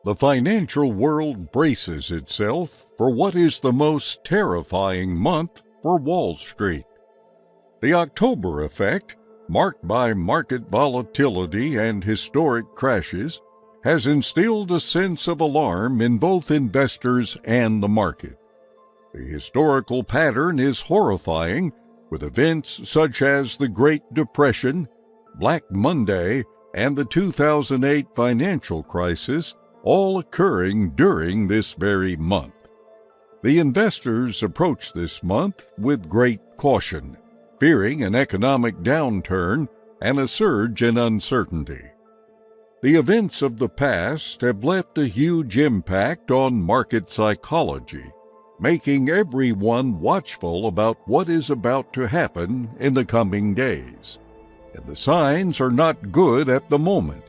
The financial world braces itself for what is the most terrifying month for Wall Street. The October effect, marked by market volatility and historic crashes, has instilled a sense of alarm in both investors and the market. The historical pattern is horrifying, with events such as the Great Depression, Black Monday, and the 2008 financial crisis all occurring during this very month. The investors approach this month with great caution, fearing an economic downturn and a surge in uncertainty. The events of the past have left a huge impact on market psychology, making everyone watchful about what is about to happen in the coming days. And the signs are not good at the moment,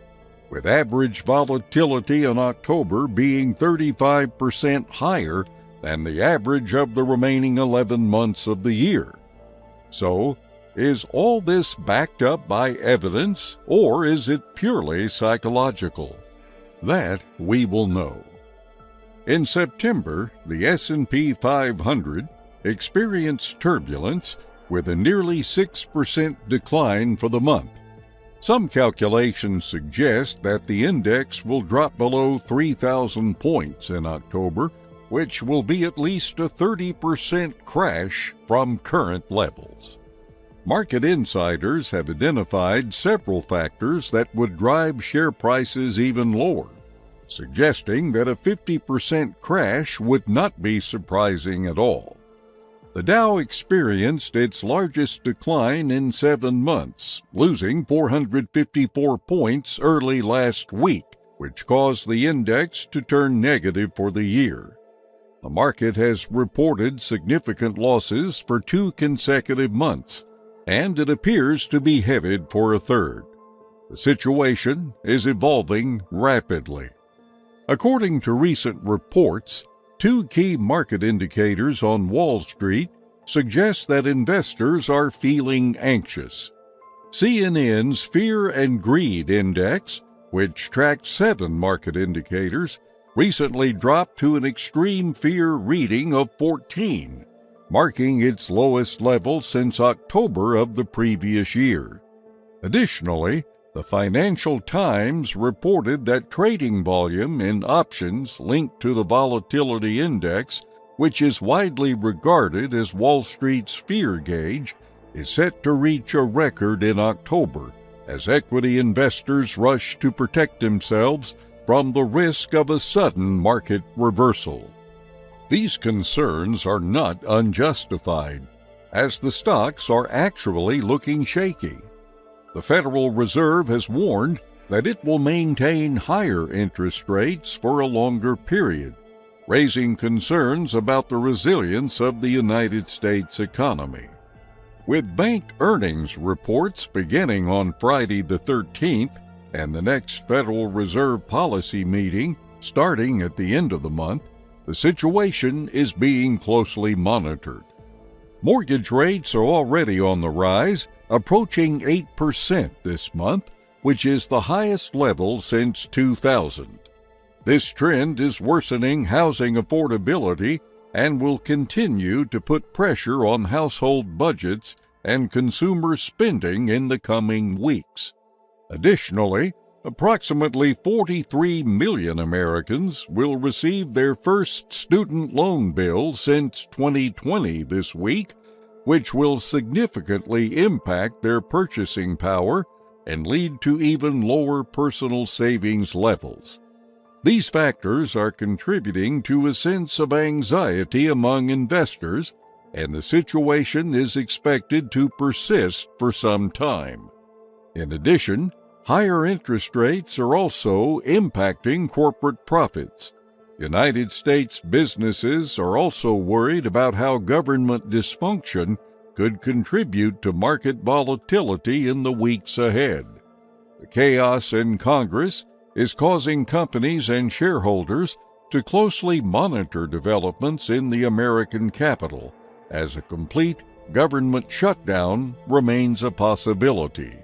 with average volatility in October being 35% higher than the average of the remaining 11 months of the year. So, is all this backed up by evidence, or is it purely psychological? That we will know. In September, the S&P 500 experienced turbulence with a nearly 6% decline for the month. Some calculations suggest that the index will drop below 3,000 points in October, which will be at least a 30% crash from current levels. Market insiders have identified several factors that would drive share prices even lower, suggesting that a 50% crash would not be surprising at all. The Dow experienced its largest decline in 7 months, losing 454 points early last week, which caused the index to turn negative for the year. The market has reported significant losses for 2 consecutive months, and it appears to be headed for a third. The situation is evolving rapidly. According to recent reports, 2 key market indicators on Wall Street suggest that investors are feeling anxious. CNN's Fear and Greed Index, which tracks 7 market indicators, recently dropped to an extreme fear reading of 14, marking its lowest level since October of the previous year. Additionally, the Financial Times reported that trading volume in options linked to the volatility index, which is widely regarded as Wall Street's fear gauge, is set to reach a record in October as equity investors rush to protect themselves from the risk of a sudden market reversal. These concerns are not unjustified, as the stocks are actually looking shaky. The Federal Reserve has warned that it will maintain higher interest rates for a longer period, raising concerns about the resilience of the United States economy. With bank earnings reports beginning on Friday the 13th and the next Federal Reserve policy meeting starting at the end of the month, the situation is being closely monitored. Mortgage rates are already on the rise, approaching 8% this month, which is the highest level since 2000. This trend is worsening housing affordability and will continue to put pressure on household budgets and consumer spending in the coming weeks. Additionally, approximately 43 million Americans will receive their first student loan bill since 2020 this week, which will significantly impact their purchasing power and lead to even lower personal savings levels. These factors are contributing to a sense of anxiety among investors, and the situation is expected to persist for some time. In addition, higher interest rates are also impacting corporate profits. United States businesses are also worried about how government dysfunction could contribute to market volatility in the weeks ahead. The chaos in Congress is causing companies and shareholders to closely monitor developments in the American capital, as a complete government shutdown remains a possibility.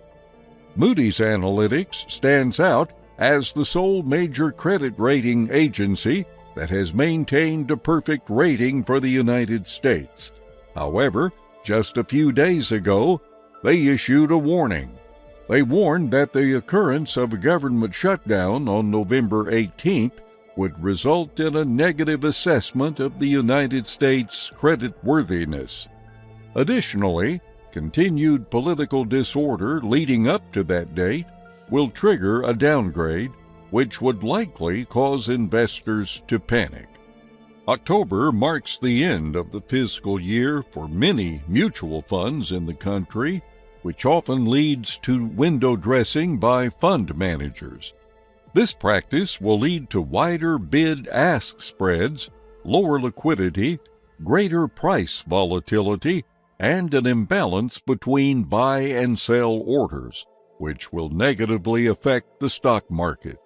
Moody's Analytics stands out as the sole major credit rating agency that has maintained a perfect rating for the United States. However, just a few days ago, they issued a warning. They warned that the occurrence of a government shutdown on November 18th would result in a negative assessment of the United States' creditworthiness. Additionally, continued political disorder leading up to that date will trigger a downgrade, which would likely cause investors to panic. October marks the end of the fiscal year for many mutual funds in the country, which often leads to window dressing by fund managers. This practice will lead to wider bid-ask spreads, lower liquidity, greater price volatility, and an imbalance between buy and sell orders, which will negatively affect the stock market.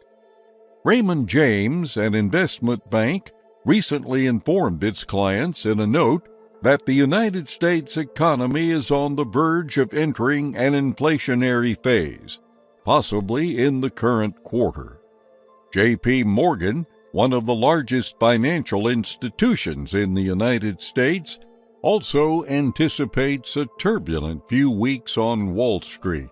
Raymond James, an investment bank, recently informed its clients in a note that the United States economy is on the verge of entering an inflationary phase, possibly in the current quarter. J.P. Morgan, one of the largest financial institutions in the United States, also anticipates a turbulent few weeks on Wall Street.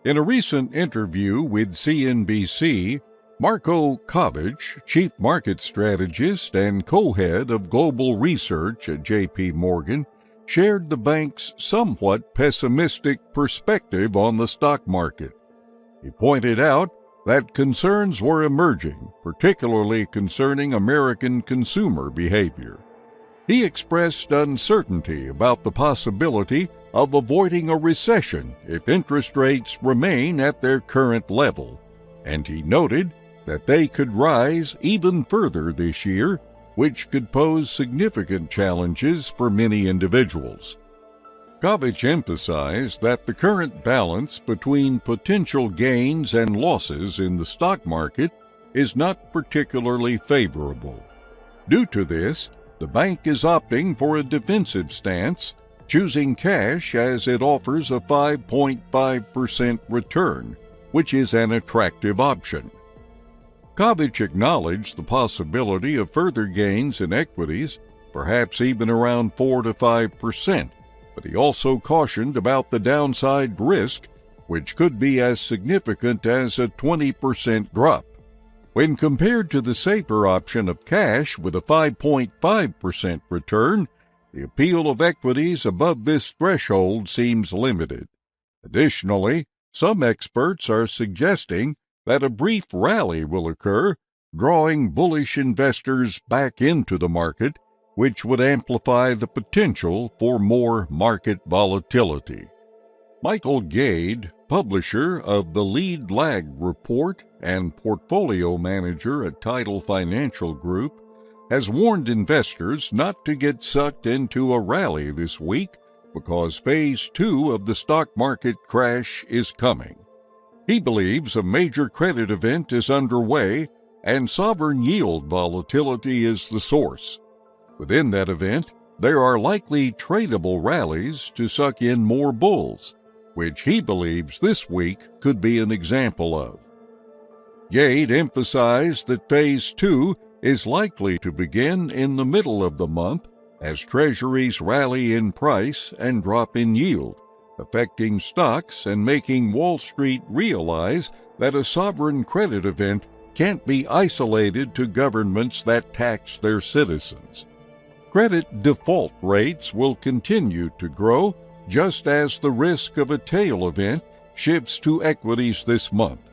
In a recent interview with CNBC, Marko Kovic, chief market strategist and co-head of global research at J.P. Morgan, shared the bank's somewhat pessimistic perspective on the stock market. He pointed out that concerns were emerging, particularly concerning American consumer behavior. He expressed uncertainty about the possibility of avoiding a recession if interest rates remain at their current level, and he noted that they could rise even further this year, which could pose significant challenges for many individuals. Kovic emphasized that the current balance between potential gains and losses in the stock market is not particularly favorable. Due to this, the bank is opting for a defensive stance, choosing cash as it offers a 5.5% return, which is an attractive option. Kovic acknowledged the possibility of further gains in equities, perhaps even around 4 to 5%, but he also cautioned about the downside risk, which could be as significant as a 20% drop. When compared to the safer option of cash with a 5.5% return, the appeal of equities above this threshold seems limited. Additionally, some experts are suggesting that a brief rally will occur, drawing bullish investors back into the market, which would amplify the potential for more market volatility. Michael Gade, publisher of the Lead Lag Report and portfolio manager at Tidal Financial Group, has warned investors not to get sucked into a rally this week because Phase 2 of the stock market crash is coming. He believes a major credit event is underway and sovereign yield volatility is the source. Within that event, there are likely tradable rallies to suck in more bulls, which he believes this week could be an example of. Gade emphasized that Phase 2 is likely to begin in the middle of the month as treasuries rally in price and drop in yield, affecting stocks and making Wall Street realize that a sovereign credit event can't be isolated to governments that tax their citizens. Credit default rates will continue to grow just as the risk of a tail event shifts to equities this month.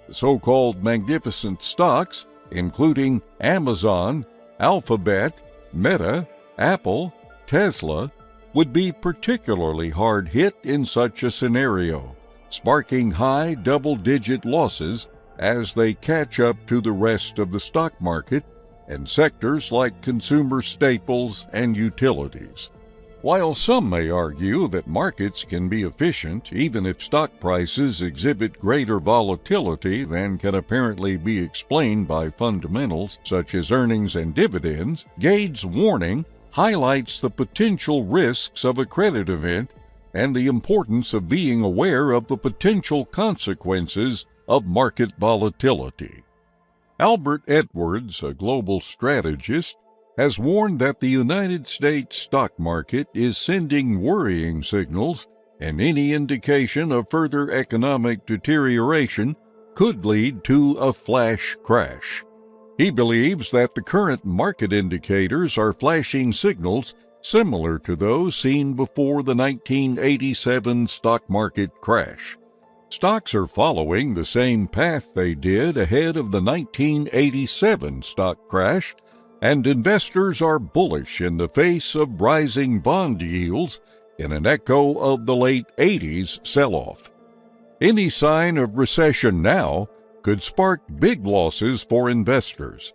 The so-called magnificent stocks, including Amazon, Alphabet, Meta, Apple, Tesla, would be particularly hard hit in such a scenario, sparking high double-digit losses as they catch up to the rest of the stock market and sectors like consumer staples and utilities. While some may argue that markets can be efficient even if stock prices exhibit greater volatility than can apparently be explained by fundamentals such as earnings and dividends, Gade's warning highlights the potential risks of a credit event and the importance of being aware of the potential consequences of market volatility. Albert Edwards, a global strategist, has warned that the United States stock market is sending worrying signals, and any indication of further economic deterioration could lead to a flash crash. He believes that the current market indicators are flashing signals similar to those seen before the 1987 stock market crash. Stocks are following the same path they did ahead of the 1987 stock crash, and investors are bullish in the face of rising bond yields in an echo of the late 80s sell-off. Any sign of recession now could spark big losses for investors.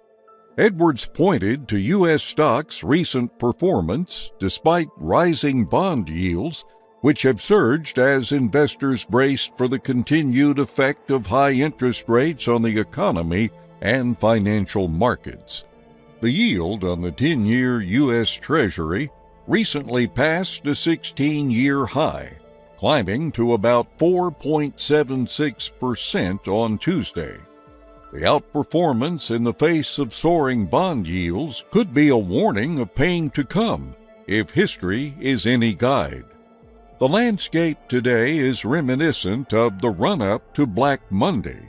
Edwards pointed to U.S. stocks' recent performance despite rising bond yields, which have surged as investors braced for the continued effect of high interest rates on the economy and financial markets. The yield on the 10-year U.S. Treasury recently passed a 16-year high, climbing to about 4.76% on Tuesday. The outperformance in the face of soaring bond yields could be a warning of pain to come if history is any guide. The landscape today is reminiscent of the run-up to Black Monday.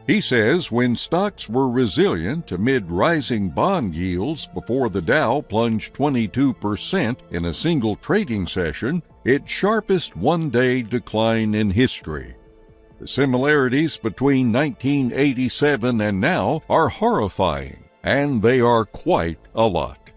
He says when stocks were resilient amid rising bond yields before the Dow plunged 22% in a single trading session, its sharpest one-day decline in history. The similarities between 1987 and now are horrifying, and they are quite a lot.